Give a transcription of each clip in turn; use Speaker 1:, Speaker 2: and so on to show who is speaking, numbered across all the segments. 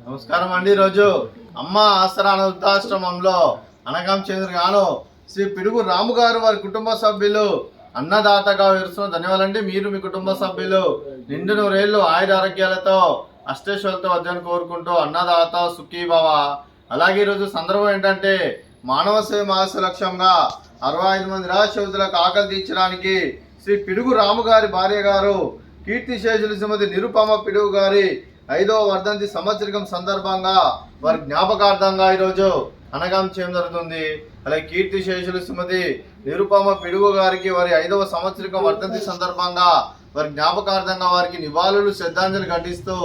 Speaker 1: నమస్కారం అండి. ఈరోజు అమ్మ ఆసరా వృద్ధాశ్రమంలో అనగాం చెందిన గాను శ్రీ పిడుగు రాము గారు వారి కుటుంబ సభ్యులు అన్నదాతగా విరుస్తున్న ధన్యవాదాలండి. మీరు మీ కుటుంబ సభ్యులు నిండు నూరేళ్లు ఆయుర ఆరోగ్యాలతో అష్టేశ్వరులతో వద్దని కోరుకుంటూ అన్నదాత సుఖీభవ. అలాగే ఈరోజు సందర్భం ఏంటంటే మానవ సేవ మహాస లక్ష్యంగా 65 మంది నిరాశ్రయులకు ఆకలి తీర్చడానికి శ్రీ పిడుగు రాము గారి భార్య గారు కీర్తిశేషులు శ్రీమతి నిరుపమ పిడుగు గారి 5వ వర్ధంతి సంవత్సరికం సందర్భంగా వారి జ్ఞాపకార్థంగా ఈరోజు అనగాం చేయడం జరుగుతుంది. అలాగే కీర్తిశేషులు శ్రీమతి నిరుపమ పిడుగు గారికి వారి 5వ సంవత్సరికం వర్ధంతి సందర్భంగా వారి జ్ఞాపకార్థంగా వారికి నివాళులు శ్రద్ధాంజలి ఘటిస్తూ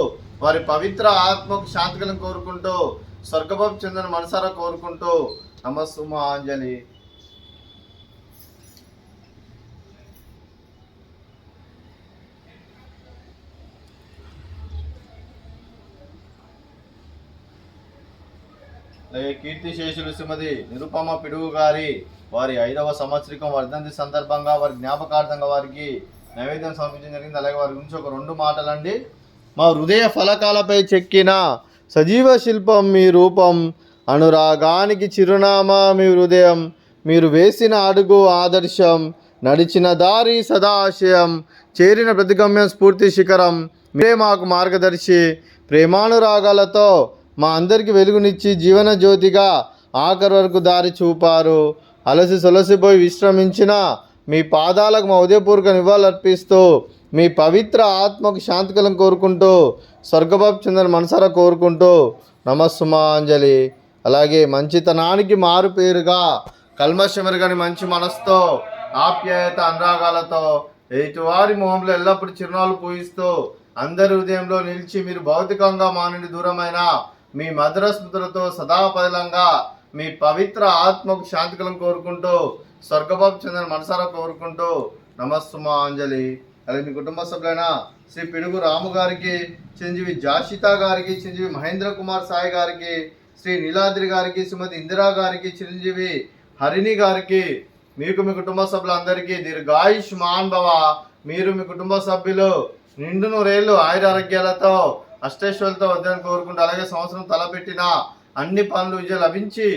Speaker 1: వారి పవిత్ర ఆత్మకు శాంతికలను కోరుకుంటూ స్వర్గభం చెందిన మనసారా కోరుకుంటూ నమస్సుమాంజలి. అలాగే కీర్తిశేషులు శ్రీమతి నిరుపమ పిడుగు గారి వారి 5వ సంవత్సరికం వర్ధంతి సందర్భంగా వారి జ్ఞాపకార్థంగా వారికి నైవేద్యం సమర్పించడం జరిగింది. అలాగే వారి గురించి ఒక 2 మాటలండి. మా హృదయ ఫలకాలపై చెక్కిన సజీవ శిల్పం మీ రూపం, అనురాగానికి చిరునామా మీ హృదయం, మీరు వేసిన అడుగు ఆదర్శం, నడిచిన దారి సదా ఆశయం, చేరిన ప్రతిగమ్యం స్ఫూర్తి శిఖరం, మీరే మాకు మార్గదర్శి, ప్రేమానురాగాలతో మా అందరికి వెలుగునిచ్చి జీవన జ్యోతిగా ఆఖరి వరకు దారి చూపారు. అలసి సొలసిపోయి విశ్రమించిన మీ పాదాలకు మా ఉదయపూర్వక నివాళులర్పిస్తూ మీ పవిత్ర ఆత్మకు శాంతికలం కోరుకుంటూ స్వర్గభం చెందిన మనసారా కోరుకుంటూ నమస్సుమాంజలి. అలాగే మంచితనానికి మారు పేరుగా కల్మషమెరగని మంచి మనసుతో ఆప్యాయత అనురాగాలతో ఎదుటివారి మొహంలో ఎల్లప్పుడూ చిరునవ్వులు పూయిస్తూ అందరి హృదయంలో నిలిచి మీరు భౌతికంగా మా నుండి దూరమైన మీ మధుర స్మృతులతో సదాపదిలంగా మీ పవిత్ర ఆత్మకు శాంతికలం కోరుకుంటూ స్వర్గభం చెందిన మనసారా కోరుకుంటూ నమస్సుమాంజలి. అలాగే మీ కుటుంబ సభ్యులైన శ్రీ పిడుగు రాము గారికి, చిరంజీవి జాషితా గారికి, చిరంజీవి మహేంద్ర కుమార్ సాయి గారికి, శ్రీ నీలాద్రి గారికి, శ్రీమతి ఇందిరా గారికి, చిరంజీవి హరిణి గారికి, మీకు మీ కుటుంబ సభ్యులందరికీ దీర్ఘాయుష్మాన్ భవ. మీరు మీ కుటుంబ సభ్యులు నిండు నూరేళ్లు ఆయుర ఆరోగ్యాలతో అష్టేశ్వరులతో వద్దని కోరుకుంటూ అలాగే సంవత్సరం తలపెట్టిన అన్ని పనులు విజయం లభించి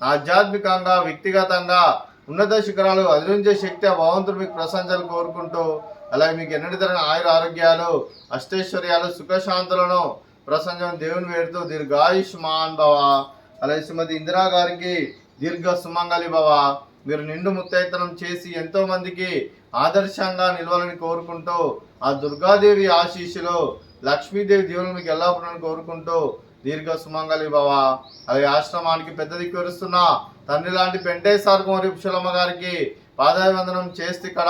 Speaker 1: ఆధ్యాత్మికంగా వ్యక్తిగతంగా ఉన్నత శిఖరాలు అధిరించే శక్తి ఆ భగవంతుడు మీకు ప్రశంసలు కోరుకుంటూ అలాగే మీకు ఎన్నటి తరగని ఆయుర ఆరోగ్యాలు అష్టైశ్వర్యాలు సుఖశాంతులను ప్రశంసను దేవుని వేడుతూ దీర్ఘాయుష్మాన్ భవ. అలాగే శ్రీమతి ఇందిరా గారికి దీర్ఘ సుమంగళి భవ. మీరు నిండు ముత్తైతనం చేసి ఎంతో మందికి ఆదర్శంగా నిలవాలని కోరుకుంటూ ఆ దుర్గాదేవి ఆశీస్సులు లక్ష్మీదేవి దేవుని మీకు ఎల్లప్పుడూ కోరుకుంటూ దీర్ఘ సుమంగళి భవ. అలాగే ఆశ్రమానికి పెద్ద దిక్కువరుస్తున్న తండ్రి లాంటి పెంటేశ్వర కుమారి పుష్పలమ్మ గారికి పాదాభివందనం చేస్తే ఇక్కడ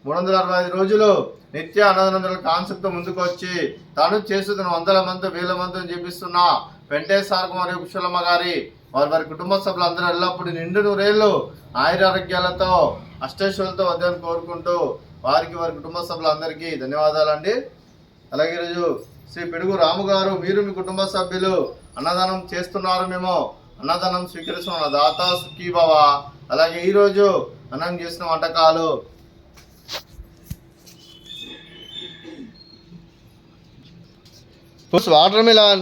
Speaker 1: 365 రోజులు నిత్య అన్నదాన కాన్సెప్ట్ ముందుకు వచ్చి తాను చేస్తున్న 100 మంది 1000 మందిని చూపిస్తున్న పెంటేశ్వర కుమారి పుష్పలమ్మ గారి వారి కుటుంబ సభ్యులందరూ ఎల్లప్పుడూ నిండు నూరేళ్లు ఆయురారోగ్యాలతో అష్టైశ్వర్యాలతో వద్దని కోరుకుంటూ వారి కుటుంబ సభ్యులందరికీ ధన్యవాదాలండి. అలాగే ఈరోజు శ్రీ పిడుగు రాము గారు మీరు మీ కుటుంబ సభ్యులు అన్నదానం చేస్తున్నారు. మేము అన్నదానం స్వీకరిస్తున్న దాత సుఖీభవ. అలాగే ఈరోజు అన్నం చేసిన వంటకాలు వాటర్ మిలన్,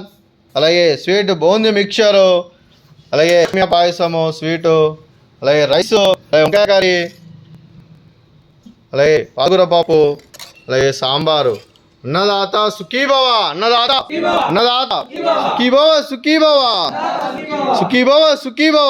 Speaker 1: అలాగే స్వీట్ బూందీ మిక్చరు, అలాగే పాయసము స్వీటు, అలాగే రైసు, అలాగే వంకాయ కర్రీ, అలాగే పాలకూర పప్పు, అలాగే సాంబారు. అన్నదాత సుఖీభవ, అన్నదాత అన్నదాత సుఖీభవ సుఖీభవ సుఖీభవ సుఖీభవ.